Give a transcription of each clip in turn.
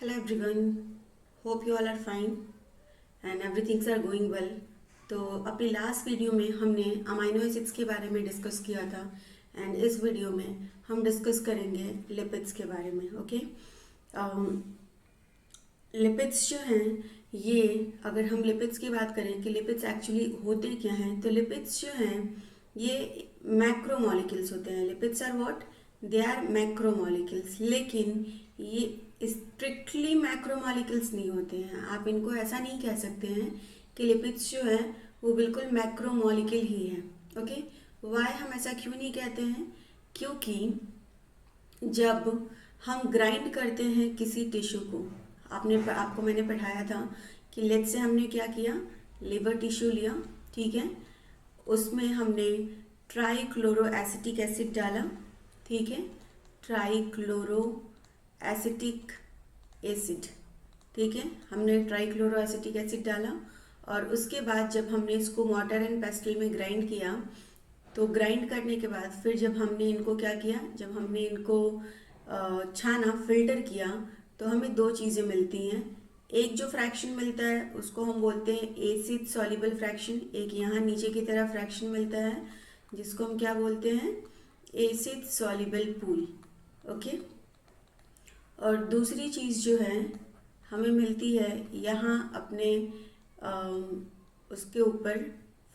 Hello everyone, hope you all are fine and everything's are going well. तो अपनी last video में हमने amino acids के बारे में डिस्कस किया था एंड इस वीडियो में हम डिस्कस करेंगे लिपिड्स के बारे में. ओके, लिपिड्स जो हैं ये, अगर हम लिपिड्स की बात करें कि लिपिड्स एक्चुअली होते क्या हैं, तो लिपिड्स जो हैं ये मैक्रोमोलिक्यूल्स होते हैं. Lipids are what? They are macromolecules. लेकिन ये स्ट्रिक्टली मैक्रोमोलिक्यूल्स नहीं होते हैं. आप इनको ऐसा नहीं कह सकते हैं कि लिपिड्स जो है वो बिल्कुल मैक्रोमोलिक्यूल ही है. ओके, वाई हम ऐसा क्यों नहीं कहते हैं? क्योंकि जब हम ग्राइंड करते हैं किसी टिश्यू को, आपको मैंने पढ़ाया था कि लेट्स से हमने क्या किया, लिवर टिश्यू लिया, ठीक है, उसमें हमने ट्राईक्लोरो एसिटिक एसिड डाला, ठीक है, ट्राईक्लोरो एसिटिक एसिड, ठीक है, हमने ट्राईक्लोरो एसिटिक एसिड डाला और उसके बाद जब हमने इसको मॉर्टर एंड पेस्टल में ग्राइंड किया, तो ग्राइंड करने के बाद फिर जब हमने इनको क्या किया, जब हमने इनको छाना, फिल्टर किया, तो हमें दो चीज़ें मिलती हैं. एक जो फ्रैक्शन मिलता है उसको हम बोलते हैं एसिड सॉल्युबल फ्रैक्शन. एक यहाँ नीचे की तरफ फ्रैक्शन मिलता है जिसको हम क्या बोलते हैं, एसिड सॉल्युबल पूल. ओके, और दूसरी चीज़ जो है हमें मिलती है यहाँ अपने उसके ऊपर,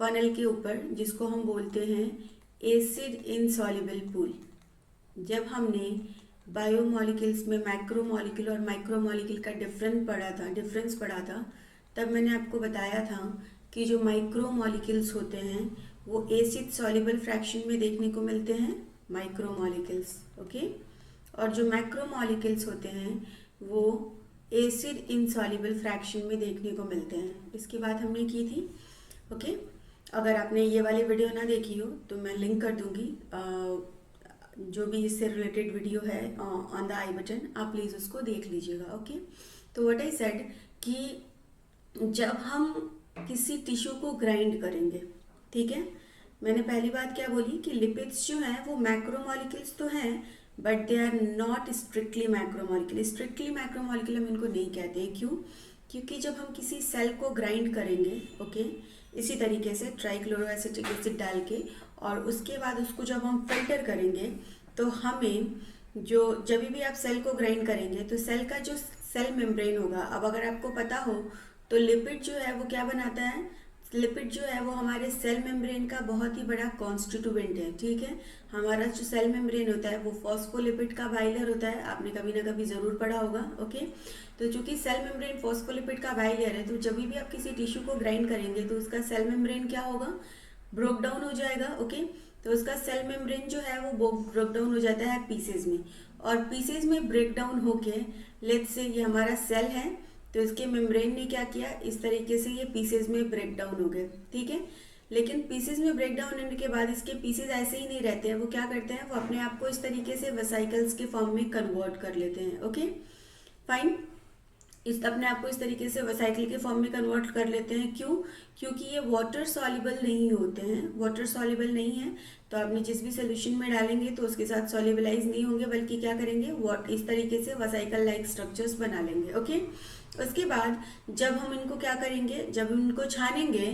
फनल के ऊपर, जिसको हम बोलते हैं एसिड इनसॉल्युबल पूल. जब हमने बायोमोलिक्यूल्स में मैक्रोमोलिक्यूल और माइक्रोमोलिक्यूल का डिफरेंस पढ़ा था, तब मैंने आपको बताया था कि जो माइक्रोमोलिक्यूल्स होते हैं वो एसिड सॉल्युबल फ्रैक्शन में देखने को मिलते हैं, माइक्रोमोलिक्यूल्स. ओके, और जो मैक्रोमोलिक्यूल्स होते हैं वो एसिड इनसॉल्युबल फ्रैक्शन में देखने को मिलते हैं. इसकी बात हमने की थी. ओके, अगर आपने ये वाली वीडियो ना देखी हो तो मैं लिंक कर दूंगी, जो भी इससे रिलेटेड वीडियो है ऑन द आई बटन, आप प्लीज़ उसको देख लीजिएगा. ओके, तो व्हाट आई सेड कि जब हम किसी टिश्यू को ग्राइंड करेंगे, ठीक है, मैंने पहली बात क्या बोली कि लिपिड्स जो हैं वो मैक्रोमोलिक्यूल्स तो हैं but they are not strictly macromolecule. Strictly macromolecule हम इनको नहीं कहते हैं. क्यों? क्योंकि जब हम किसी सेल को ग्राइंड करेंगे, ओके, इसी तरीके से ट्राईक्लोरो एसिटिक एसिड डाल के, और उसके बाद उसको जब हम फिल्टर करेंगे, तो हमें जो, जब भी आप सेल को ग्राइंड करेंगे तो सेल का जो सेल मेम्ब्रेन होगा, अब अगर आपको पता हो तो लिपिड जो है वो क्या बनाता है, लिपिड जो है वो हमारे सेल मेम्ब्रेन का बहुत ही बड़ा कॉन्स्टिट्यूएंट है. ठीक है, हमारा जो सेल मेम्ब्रेन होता है वो फॉस्फोलिपिड का बाइलेयर होता है. आपने कभी ना कभी ज़रूर पढ़ा होगा. ओके, तो चूंकि सेल मेम्ब्रेन फॉस्फोलिपिड का बाइलेयर है, तो जब भी आप किसी टिश्यू को ग्राइंड करेंगे तो उसका सेल मेम्ब्रेन क्या होगा, ब्रोक डाउन हो जाएगा. ओके, तो उसका सेल मेम्ब्रेन जो है वो ब्रोक डाउन हो जाता है पीसेज में, और पीसेज में ब्रेक डाउन होके, लेट्स से ये हमारा सेल है, तो इसके मेम्ब्रेन ने क्या किया, इस तरीके से ये पीसेज में ब्रेक डाउन हो गए. ठीक है, लेकिन पीसेज में ब्रेक डाउन होने के बाद इसके पीसेज ऐसे ही नहीं रहते हैं. वो क्या करते हैं, वो अपने आप को इस तरीके से वेसिकल्स के फॉर्म में कन्वर्ट कर लेते हैं. ओके, फाइन, इस अपने आप को इस तरीके से वेसिकल के फॉर्म में कन्वर्ट कर लेते हैं. क्यों? क्योंकि ये वाटर सॉल्युबल नहीं होते हैं. वाटर सॉल्युबल नहीं है तो आपने जिस भी सोल्यूशन में डालेंगे तो उसके साथ सॉल्युबलाइज नहीं होंगे, बल्कि क्या करेंगे, इस तरीके से वेसिकल लाइक स्ट्रक्चर्स बना लेंगे. ओके, उसके बाद जब हम इनको क्या करेंगे, जब हम इनको छानेंगे,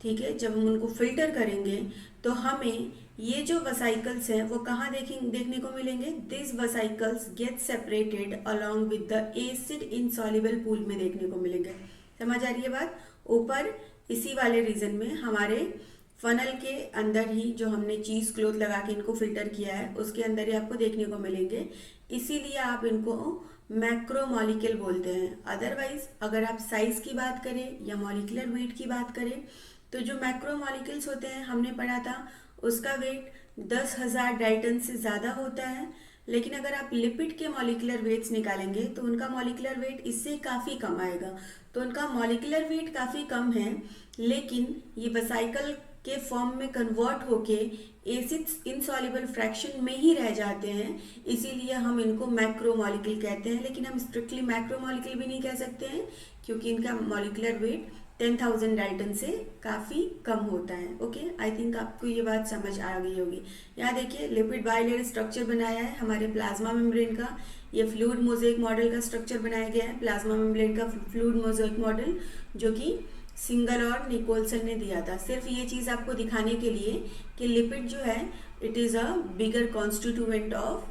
ठीक है, जब हम उनको फिल्टर करेंगे, तो हमें ये जो वेसिकल्स हैं वो कहाँ देखने को मिलेंगे, this vesicles get separated along with the acid insoluble pool में देखने को मिलेंगे. समझ आ रही है बात? ऊपर इसी वाले रीजन में हमारे फनल के अंदर ही, जो हमने चीज क्लोथ लगा के इनको फिल्टर किया है, उसके अंदर ही आपको देखने को मिलेंगे. इसीलिए आप इनको मैक्रोमोलिक्यूल बोलते हैं. अदरवाइज अगर आप साइज की बात करें या मॉलिक्यूलर वेट की बात करें, तो जो मैक्रोमोलिक्यूल्स होते हैं, हमने पढ़ा था, उसका वेट 10,000 डाल्टन से ज़्यादा होता है. लेकिन अगर आप लिपिड के मॉलिक्यूलर वेट्स निकालेंगे तो उनका मॉलिक्यूलर वेट इससे काफ़ी कम आएगा. तो उनका मॉलिक्यूलर वेट काफ़ी कम है, लेकिन ये वेसिकल के फॉर्म में कन्वर्ट होके एसिड इनसॉल्युबल फ्रैक्शन में ही रह जाते हैं. इसीलिए हम इनको मैक्रोमोलिक्यूल कहते हैं. लेकिन हम स्ट्रिक्टली मैक्रोमोलिक्यूल भी नहीं कह सकते हैं क्योंकि इनका मॉलिक्यूलर वेट 10,000 डाल्टन से काफ़ी कम होता है। ओके, आई थिंक आपको ये बात समझ आ गई होगी। यहाँ देखिए लिपिड बाइलेयर स्ट्रक्चर बनाया है हमारे प्लाज्मा मेम्ब्रेन का। ये फ्लूइड मोज़ेक मॉडल का स्ट्रक्चर बनाया गया है, प्लाज्मा मेम्ब्रेन का फ्लूइड मोज़ेक मॉडल, जो कि सिंगल और निकोलसन ने दिया था। सिर्फ ये चीज़ आपको दिखाने के लिए कि लिपिड जो है it is a bigger constituent of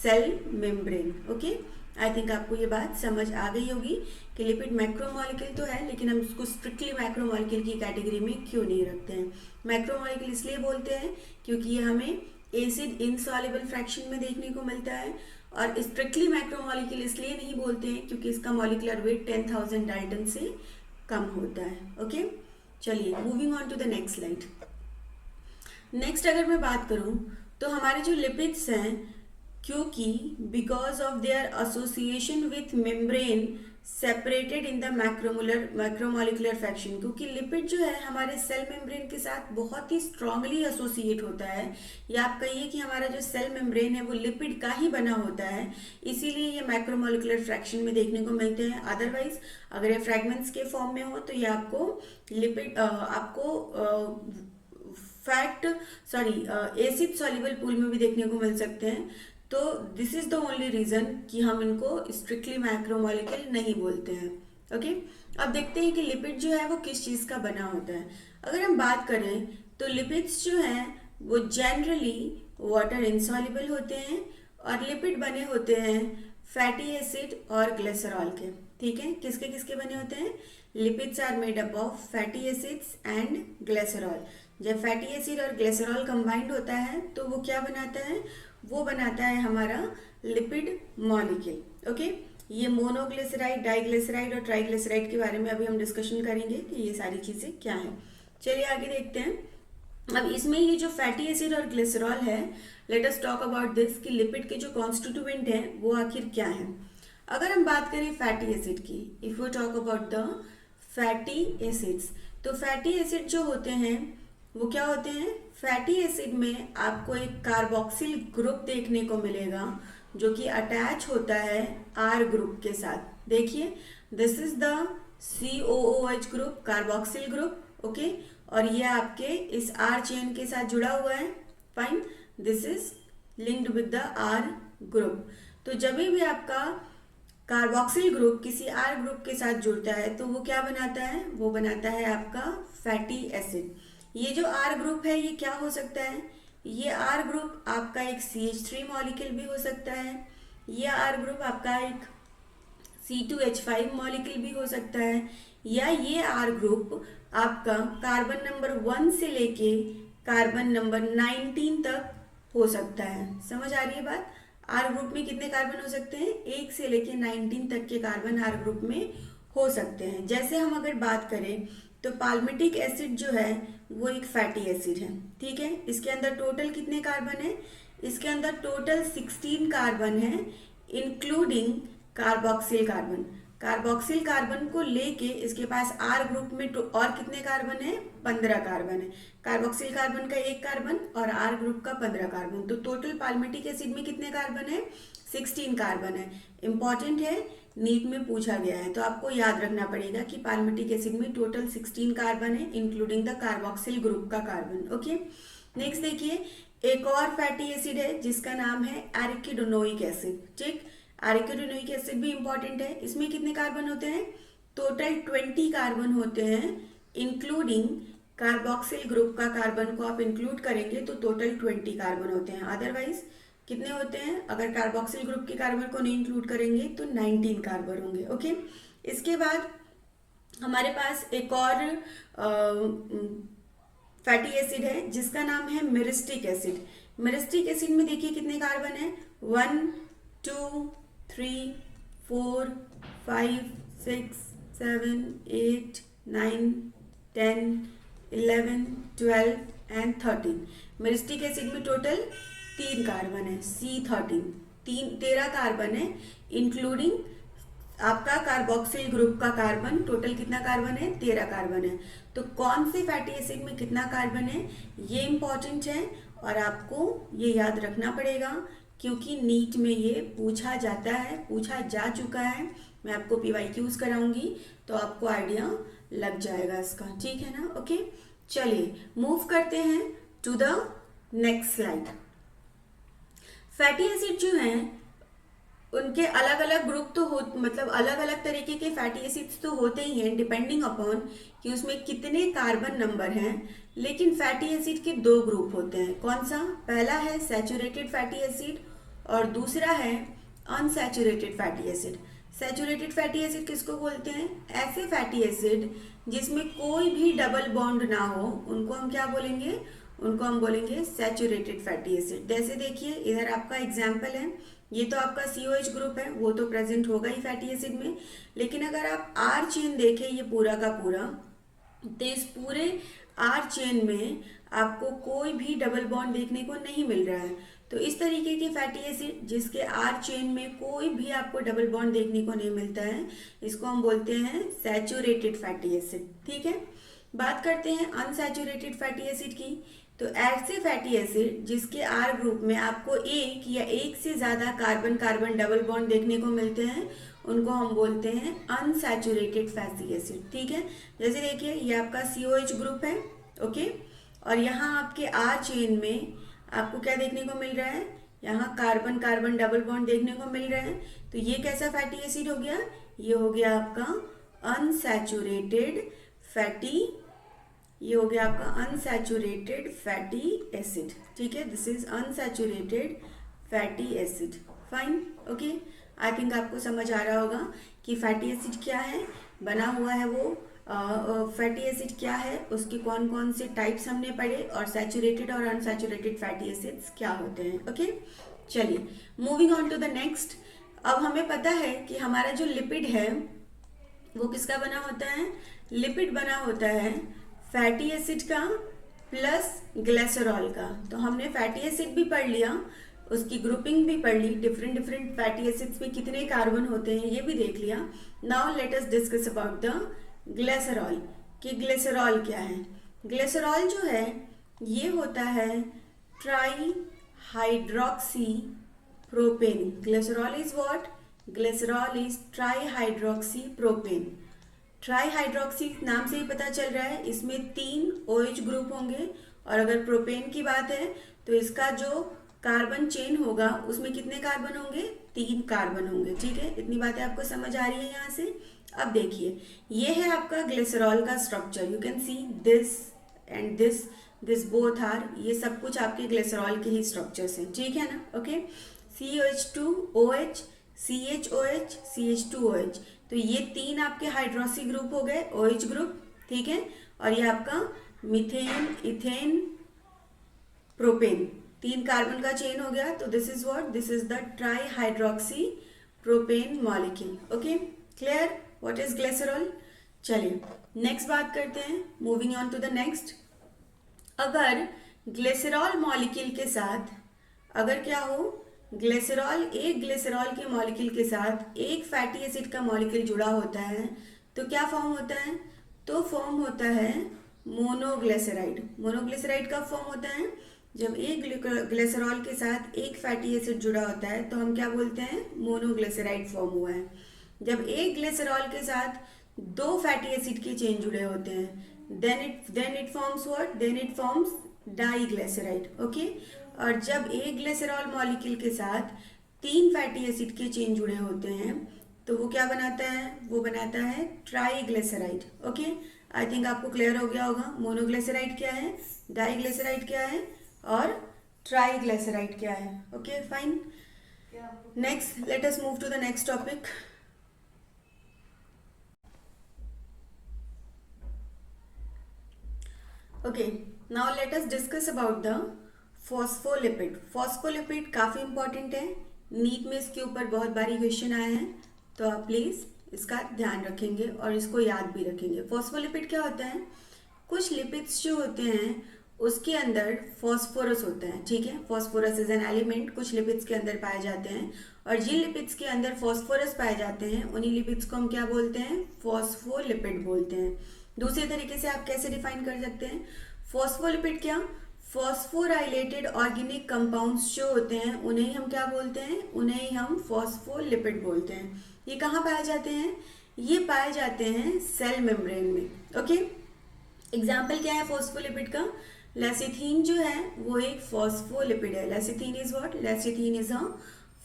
cell membrane. Okay, I think आपको ये बात समझ आ गई होगी कि लिपिड मैक्रोमोलिक्यूल तो है, लेकिन हम उसको स्ट्रिक्टली मैक्रोमोलिक्यूल की कैटेगरी में क्यों नहीं रखते हैं। मैक्रोमोलिक्यूल इसलिए बोलते हैं क्योंकि ये हमें एसिड इनसॉल्युबल फ्रैक्शन में देखने को मिलता है, और स्ट्रिक्टली मैक्रोमोलिक्यूल इसलिए नहीं बोलते हैं क्योंकि इसका मॉलिक्यूलर वेट 10,000 डाल्टन से कम होता है। ओके, चलिए moving on to the next slide. Next अगर मैं बात करूं तो हमारे जो लिपिड्स हैं, क्योंकि because of their association with membrane separated in the macromolecular fraction, क्योंकि लिपिड जो है हमारे सेल मेम्ब्रेन के साथ बहुत ही स्ट्रांगली एसोसिएट होता है, या आप कहिए कि हमारा जो सेल मेम्ब्रेन है वो लिपिड का ही बना होता है, इसीलिए ये मैक्रोमोलिकुलर फ्रैक्शन में देखने को मिलते हैं। अदरवाइज अगर ये फ्रैगमेंट्स के फॉर्म में हो तो ये आपको लिपिड एसिड सॉल्युबल पूल में भी देखने को मिल सकते हैं। तो this is the only reason कि हम इनको स्ट्रिक्टली मैक्रोमोलिक्यूल नहीं बोलते हैं। ओके, अब देखते हैं कि लिपिड जो है वो किस चीज़ का बना होता है। अगर हम बात करें तो लिपिड्स जो हैं वो जनरली वाटर इनसॉल्युबल होते हैं, और लिपिड बने होते हैं फैटी एसिड और ग्लिसरॉल के। ठीक है, किसके किसके बने होते हैं? Lipids are made up of fatty acids and glycerol. जब फैटी एसिड और ग्लिसरॉल कंबाइंड होता है तो वो क्या बनाता है? वो बनाता है हमारा लिपिड मॉलिक्यूल। ओके, ये मोनोग्लिसराइड, डाइग्लिसराइड और ट्राइग्लिसराइड के बारे में अभी हम डिस्कशन करेंगे कि ये सारी चीज़ें क्या हैं। चलिए आगे देखते हैं। अब इसमें ये जो फैटी एसिड और ग्लिसरॉल है, let us talk about this कि लिपिड के जो कॉन्स्टिट्यूएंट हैं वो आखिर क्या हैं। अगर हम बात करें फैटी एसिड की, if you talk about the fatty acids, तो फैटी एसिड जो होते हैं वो क्या होते हैं? फैटी एसिड में आपको एक कार्बोक्सिल ग्रुप देखने को मिलेगा जो कि अटैच होता है आर ग्रुप के साथ। देखिए, this is the COOH group, carboxyl group. Okay, और ये आपके इस आर चेन के साथ जुड़ा हुआ है। Fine, this is linked with the R group. तो जब भी आपका कार्बोक्सिल ग्रुप किसी आर ग्रुप के साथ जुड़ता है तो वो क्या बनाता है? वो बनाता है आपका फैटी एसिड। ये जो आर ग्रुप है ये क्या हो सकता है? ये आर ग्रुप आपका एक CH3 मॉलिक्यूल भी हो सकता है, ये आर ग्रुप आपका एक C2H5 मॉलिक्यूल भी हो सकता है, या ये आर ग्रुप आपका कार्बन नंबर 1 से लेके कार्बन नंबर 19 तक हो सकता है। समझ आ रही है बात? आर ग्रुप में कितने कार्बन हो सकते हैं? 1 से लेके 19 तक के कार्बन आर ग्रुप में हो सकते हैं। जैसे हम अगर बात करें तो पाल्मिटिक एसिड जो है वो एक फैटी एसिड है। ठीक है, इसके अंदर टोटल कितने कार्बन है? इसके अंदर टोटल 16 कार्बन है, including carboxyl carbon. Carboxyl carbon को लेके इसके पास आर ग्रुप में और कितने कार्बन है? 15 कार्बन है। कार्बोक्सिल कार्बन का 1 कार्बन और आर ग्रुप का 15 कार्बन, तो टोटल पाल्मिटिक एसिड में कितने कार्बन है? 16 कार्बन है। इंपॉर्टेंट है, नीट में पूछा गया है, तो आपको याद रखना पड़ेगा कि पाल्मिटिक एसिड में टोटल 16 कार्बन है, इंक्लूडिंग द कार्बोक्सिल ग्रुप का कार्बन। ओके, नेक्स्ट देखिए, एक और फैटी एसिड है जिसका नाम है एरिकिडोनोइक एसिड। ठीक, एरिकिडोनोइक एसिड भी इंपॉर्टेंट है। इसमें कितने कार्बन होते हैं? टोटल 20 कार्बन होते हैं, इंक्लूडिंग कार्बोक्सिल ग्रुप का कार्बन को आप इंक्लूड करेंगे तो टोटल 20 कार्बन होते हैं। अदरवाइज कितने होते हैं? अगर कार्बोक्सिल ग्रुप के कार्बन को नहीं इंक्लूड करेंगे तो 19 कार्बन होंगे। ओके, इसके बाद हमारे पास एक और फैटी एसिड है जिसका नाम है मिरिस्टिक एसिड। मिरिस्टिक एसिड में देखिए कितने कार्बन है? 1 2 3 4 5 6 7 8 9 10 11 12 एंड 13। मिरिस्टिक एसिड में टोटल 3 कार्बन है, C13, 13 कार्बन है, इंक्लूडिंग आपका कार्बोक्सिल ग्रुप का कार्बन। टोटल कितना कार्बन है? 13 कार्बन है। तो कौन से फैटी एसिड में कितना कार्बन है ये इंपॉर्टेंट है, और आपको ये याद रखना पड़ेगा क्योंकि नीट में ये पूछा जाता है, पूछा जा चुका है। मैं आपको PYQs कराऊंगी तो आपको आइडिया लग जाएगा इसका, ठीक है ना। ओके, चलिए मूव करते हैं to the next slide. Fatty acid जो हैं उनके अलग अलग ग्रुप तो हो, मतलब अलग अलग तरीके के फैटी एसिड्स तो होते ही हैं डिपेंडिंग अपॉन कि उसमें कितने कार्बन नंबर हैं। लेकिन फैटी एसिड के दो ग्रुप होते हैं। कौन सा? पहला है सैचुरेटेड फैटी एसिड और दूसरा है unsaturated fatty acid. Saturated fatty acid किसको बोलते हैं? ऐसे फैटी एसिड जिसमें कोई भी डबल बॉन्ड ना हो, उनको हम क्या बोलेंगे? उनको हम बोलेंगे सैचुरेटेड फैटी एसिड। जैसे देखिए इधर आपका एग्जाम्पल है, ये तो आपका COH ग्रुप है, वो तो प्रेजेंट होगा ही फैटी एसिड में। लेकिन अगर आप R चेन देखें ये पूरा का पूरा, तो इस पूरे R चेन में आपको कोई भी डबल बॉन्ड देखने को नहीं मिल रहा है। तो इस तरीके के फैटी एसिड जिसके R चेन में कोई भी आपको डबल बॉन्ड देखने को नहीं मिलता है, इसको हम बोलते हैं सैचुरेटेड फैटी एसिड, ठीक है। बात करते हैं अनसैचुरेटेड फैटी एसिड की। तो ऐसे फैटी एसिड जिसके R ग्रुप में आपको एक या एक से ज्यादा कार्बन कार्बन डबल बॉन्ड देखने को मिलते हैं, उनको हम बोलते हैं अनसैचुरेटेड फैटी एसिड, ठीक है। जैसे देखिए ये आपका COH ग्रुप है, ओके, और यहाँ आपके R चेन में आपको क्या देखने को मिल रहा है? यहाँ कार्बन कार्बन डबल बॉन्ड देखने को मिल रहा है। तो ये कैसा फैटी एसिड हो गया? ये हो गया आपका अनसैचुरेटेड फैटी, ये हो गया आपका अनसैचुरेटेड फैटी एसिड, ठीक है। This is unsaturated fatty acid, fine, okay. I think आपको समझ आ रहा होगा कि फैटी एसिड क्या है, बना हुआ है वो फैटी एसिड क्या है, उसके कौन कौन से टाइप्स हमने पढ़े, और सैचुरेटेड और अनसैचुरेटेड फैटी एसिड्स क्या होते हैं, ओके। चलिए moving on to the next. अब हमें पता है कि हमारा जो लिपिड है वो किसका बना होता है? लिपिड बना होता है फैटी एसिड का प्लस ग्लिसरॉल का। तो हमने फैटी एसिड भी पढ़ लिया, उसकी ग्रुपिंग भी पढ़ ली, डिफरेंट डिफरेंट फैटी एसिड्स में कितने कार्बन होते हैं ये भी देख लिया। Now let us discuss about the glycerol कि ग्लिसरॉल क्या है। ग्लिसरॉल जो है ये होता है try hydroxy propane. Glycerol is what? Glycerol is try hydroxy propane. Try hydroxy नाम से ही पता चल रहा है, इसमें 3 OH ग्रुप होंगे, और अगर प्रोपेन की बात है तो इसका जो कार्बन चेन होगा उसमें कितने कार्बन होंगे? 3 कार्बन होंगे, ठीक है। इतनी बातें आपको समझ आ रही है यहाँ से। अब देखिए ये है आपका ग्लिसरॉल का structure. You can see this and this both are, ये सब कुछ आपके ग्लिसरॉल के ही स्ट्रक्चर्स हैं, ठीक है ना, ओके। CH2OH, CHOH, CH2OH, तो ये 3 आपके हाइड्रोक्सी ग्रुप हो गए, OH ग्रुप, ठीक है। और ये आपका मीथेन, इथेन, प्रोपेन, 3 कार्बन का चेन हो गया। तो this is what? This is the tri hydroxy propane molecule, okay. Clear what is glycerol? चलिए नेक्स्ट बात करते हैं, moving on to the next. अगर ग्लिसरॉल मॉलिक्यूल के साथ अगर क्या हो, ग्लिसरॉल, एक ग्लिसरॉल के मॉलिक्यूल के साथ एक फैटी एसिड का मॉलिक्यूल जुड़ा होता है तो क्या फॉर्म होता है? तो फॉर्म होता है मोनोग्लिसराइड। मोनोग्लिसराइड कब फॉर्म होता है? जब एक ग्लिसरॉल के साथ एक फैटी एसिड जुड़ा होता है तो हम क्या बोलते हैं? मोनोग्लिसराइड फॉर्म हुआ है। जब एक ग्लिसरॉल के साथ 2 फैटी एसिड के चेन जुड़े होते हैं then it forms what? Then it forms diglyceride, okay. और जब एक ग्लिसरॉल मॉलिक्यूल के साथ 3 फैटी एसिड के चेन जुड़े होते हैं तो वो क्या बनाता है? वो बनाता है ट्राइग्लिसराइड, ओके। आई थिंक आपको क्लियर हो गया होगा मोनोग्लिसराइड क्या है, डाइग्लिसराइड क्या है और ट्राइग्लिसराइड क्या है, okay fine. Next let us move to the next topic. Okay now let us discuss about the phospholipid. Phospholipid काफ़ी इंपॉर्टेंट है, नीट में इसके ऊपर बहुत बारी क्वेश्चन आए हैं, तो आप प्लीज़ इसका ध्यान रखेंगे और इसको याद भी रखेंगे। फॉस्फोलिपिड क्या होता है? कुछ लिपिड्स जो होते हैं उसके अंदर फॉस्फोरस होता है, ठीक है। फॉस्फोरस इज एन एलिमेंट, कुछ लिपिड्स के अंदर पाए जाते हैं, और जिन लिपिड्स के अंदर फॉस्फोरस पाए जाते हैं उन्हीं लिपिड्स को हम क्या बोलते हैं? फॉस्फोलिपिड बोलते हैं। दूसरे तरीके से आप कैसे डिफाइन कर सकते हैं? फॉस्फोलिपिड क्या? फॉस्फोराइलेटेड ऑर्गेनिक कंपाउंड्स जो होते हैं उन्हें ही हम क्या बोलते हैं, उन्हें ही हम फॉस्फोलिपिड बोलते हैं। ये कहाँ पाए जाते हैं, ये पाए जाते हैं सेल मेम्ब्रेन में। ओके, एग्जाम्पल क्या है फॉस्फोलिपिड का, लेसिथीन जो है वो एक फॉस्फोलिपिड है। Lecithin is what, lecithin is a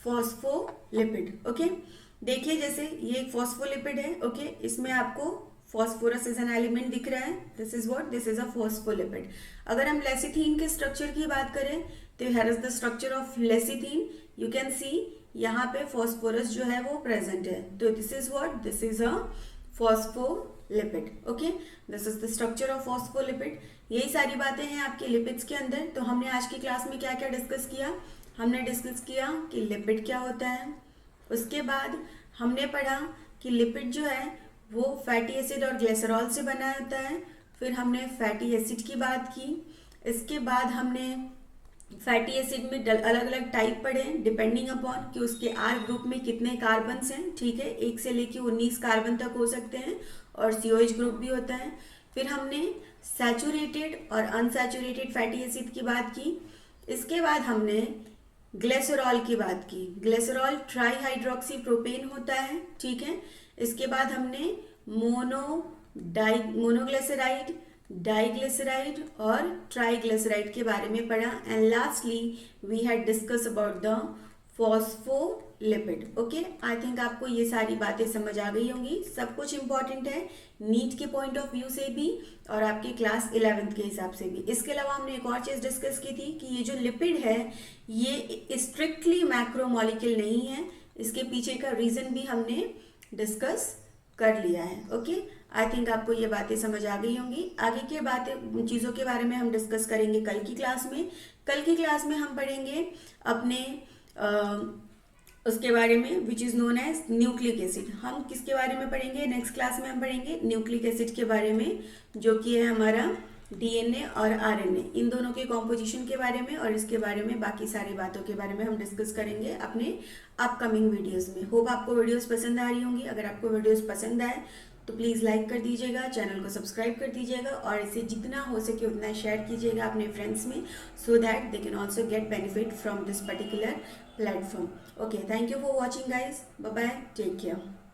phospholipid. Okay, देखिए जैसे ये एक फॉस्फोलिपिड है। ओके, इसमें आपको फॉस्फोरस इज एन एलिमेंट दिख रहा है, this is what, this is a phospholipid. अगर हम लेसिथीन के स्ट्रक्चर की बात करें तो here is the structure of lecithin. You can see यहाँ पे फॉस्फोरस जो है वो प्रेजेंट है, तो this is what, this is a phospholipid. Okay, this is the structure of phospholipid. यही सारी बातें हैं आपके लिपिड्स के अंदर। तो हमने आज की क्लास में क्या क्या डिस्कस किया, हमने डिस्कस किया कि लिपिड क्या होता है, उसके बाद हमने पढ़ा कि लिपिड जो है वो फैटी एसिड और ग्लिसरॉल से बना होता है। फिर हमने फैटी एसिड की बात की। इसके बाद हमने फैटी एसिड में अलग अलग टाइप पढ़े डिपेंडिंग अपॉन कि उसके आर ग्रुप में कितने कार्बन्स हैं। ठीक है, 1 से लेके 19 कार्बन तक हो सकते हैं और COH ग्रुप भी होता है। फिर हमने सैचुरेटेड और अनसैचुरेटेड फैटी एसिड की बात की। इसके बाद हमने ग्लिसरॉल की बात की। ग्लिसरॉल ट्राईहाइड्रोक्सी प्रोपेन होता है। ठीक है, इसके बाद हमने मोनोग्लिसराइड, डाइग्लिसराइड और ट्राइग्लिसराइड के बारे में पढ़ा। And lastly we had discuss about the phospholipid. Okay, I think आपको ये सारी बातें समझ आ गई होंगी। सब कुछ इंपॉर्टेंट है नीट के पॉइंट ऑफ व्यू से भी और आपके क्लास 11th के हिसाब से भी। इसके अलावा हमने एक और चीज डिस्कस की थी कि ये जो लिपिड है ये स्ट्रिक्टली मैक्रोमोलिक्यूल नहीं है। इसके पीछे का रीजन भी हमने डिस्कस कर लिया है। ओके, आई थिंक आपको ये बातें समझ आ गई होंगी। आगे की बातें चीज़ों के बारे में हम डिस्कस करेंगे कल की क्लास में। कल की क्लास में हम पढ़ेंगे अपने उसके बारे में which is known as nucleic acid. हम किसके बारे में पढ़ेंगे, नेक्स्ट क्लास में हम पढ़ेंगे न्यूक्लिक एसिड के बारे में, जो कि है हमारा DNA और RNA, इन दोनों के कॉम्पोजिशन के बारे में और इसके बारे में बाकी सारी बातों के बारे में हम डिस्कस करेंगे अपने अपकमिंग वीडियोस में। होप आपको वीडियोस पसंद आ रही होंगी। अगर आपको वीडियोस पसंद आए तो प्लीज़ लाइक कर दीजिएगा, चैनल को सब्सक्राइब कर दीजिएगा और इसे जितना हो सके उतना शेयर कीजिएगा अपने फ्रेंड्स में, so that they can also get benefit from this particular platform. Okay, thank you for watching guys, bye bye, take care.